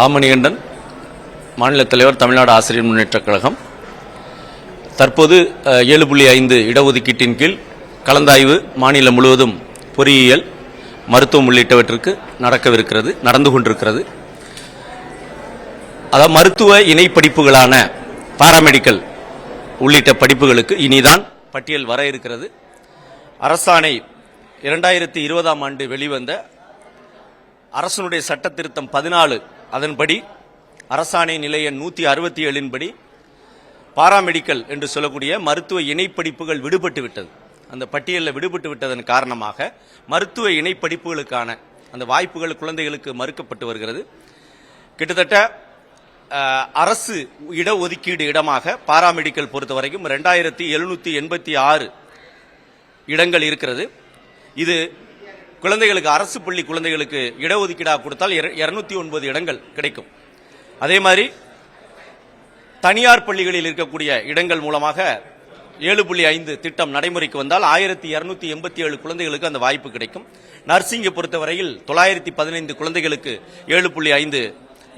ஆமணிகண்டன், மாநில தலைவர், தமிழ்நாடு ஆசிரியர் முன்னேற்றக் கழகம். தற்போது 7.5 இடஒதுக்கீட்டின் கீழ் கலந்தாய்வு மாநிலம் முழுவதும் பொறியியல், மருத்துவம் உள்ளிட்டவற்றிற்கு நடந்து கொண்டிருக்கிறது. அதாவது மருத்துவ இணை படிப்புகளான பாராமெடிக்கல் உள்ளிட்ட படிப்புகளுக்கு இனிதான் பட்டியல் வர இருக்கிறது. அரசாணை 2020ஆம் ஆண்டு வெளிவந்த அரசனுடைய சட்ட திருத்தம் 14 அதன்படி அரசாணை நிலை எண் 167 படி பாராமெடிக்கல் என்று சொல்லக்கூடிய மருத்துவ இணைப்படிப்புகள் விடுபட்டு விட்டது. அந்த பட்டியலில் விடுபட்டு விட்டதன் காரணமாக மருத்துவ இணைப்படிப்புகளுக்கான அந்த வாய்ப்புகள் குழந்தைகளுக்கு மறுக்கப்பட்டு வருகிறது. கிட்டத்தட்ட அரசு இடஒதுக்கீடு இடமாக பாராமெடிக்கல் பொறுத்தவரைக்கும் 2786 இடங்கள் இருக்கிறது. இது குழந்தைகளுக்கு, அரசு பள்ளி குழந்தைகளுக்கு இடஒதுக்கீடாக கொடுத்தால் 209 இடங்கள் கிடைக்கும். அதே மாதிரி தனியார் பள்ளிகளில் இருக்கக்கூடிய இடங்கள் மூலமாக 7.5 திட்டம் நடைமுறைக்கு வந்தால் 1287 குழந்தைகளுக்கு அந்த வாய்ப்பு கிடைக்கும். நர்சிங்கை பொறுத்தவரையில் 915 குழந்தைகளுக்கு 7.5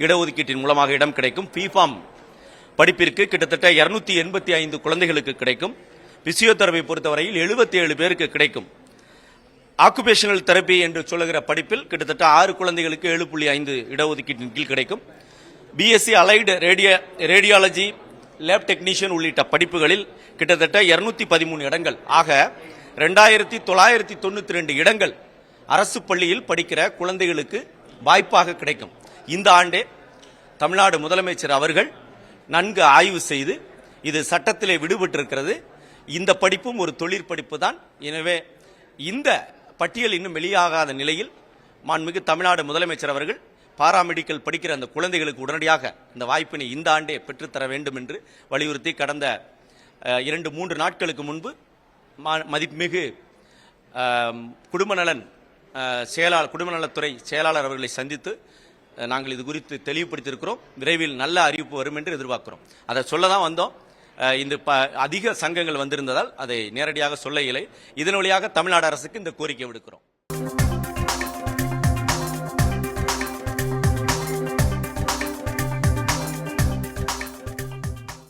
இடஒதுக்கீட்டின் மூலமாக இடம் கிடைக்கும். பிஃபார்ம் படிப்பிற்கு கிட்டத்தட்ட 285 குழந்தைகளுக்கு கிடைக்கும். பிசியோதெரபி பொறுத்தவரையில் 77 பேருக்கு கிடைக்கும். ஆக்குபேஷனல் தெரப்பி என்று சொல்லுகிற படிப்பில் கிட்டத்தட்ட 6 குழந்தைகளுக்கு 7.5 இடஒதுக்கீட்டின் கீழ் கிடைக்கும். BSc allied radiology, lab technician உள்ளிட்ட படிப்புகளில் கிட்டத்தட்ட 213 இடங்கள் ஆக 2992 இடங்கள் அரசு பள்ளியில் படிக்கிற குழந்தைகளுக்கு வாய்ப்பாக கிடைக்கும். இந்த ஆண்டே தமிழ்நாடு முதலமைச்சர் அவர்கள் நன்கு ஆய்வு செய்து இது சட்டத்திலே விடுபட்டிருக்கிறது, இந்த படிப்பும் ஒரு தொழிற்படிப்பு தான், எனவே இந்த பட்டியல் இன்னும் வெளியாகாத நிலையில் மாண்புமிகு தமிழ்நாடு முதலமைச்சர் அவர்கள் பாராமெடிக்கல் படிக்கிற அந்த குழந்தைகளுக்கு உடனடியாக இந்த வாய்ப்பினை இந்த ஆண்டே பெற்றுத்தர வேண்டும் என்று வலியுறுத்தி கடந்த 2-3 நாட்களுக்கு முன்பு மதிப்புமிகு குடும்பநலத்துறை செயலாளர் அவர்களை சந்தித்து நாங்கள் இது குறித்து தெளிவுபடுத்தியிருக்கிறோம். விரைவில் நல்ல அறிவிப்பு வரும் என்று எதிர்பார்க்கிறோம். அதை சொல்ல தான் வந்தோம். இந்த அதிக சங்கங்கள் வந்திருந்ததால் அதை நேரடியாக சொல்ல இயலை. இதன் வழியாக தமிழ்நாடு அரசுக்கு இந்த கோரிக்கை விடுக்கிறோம்.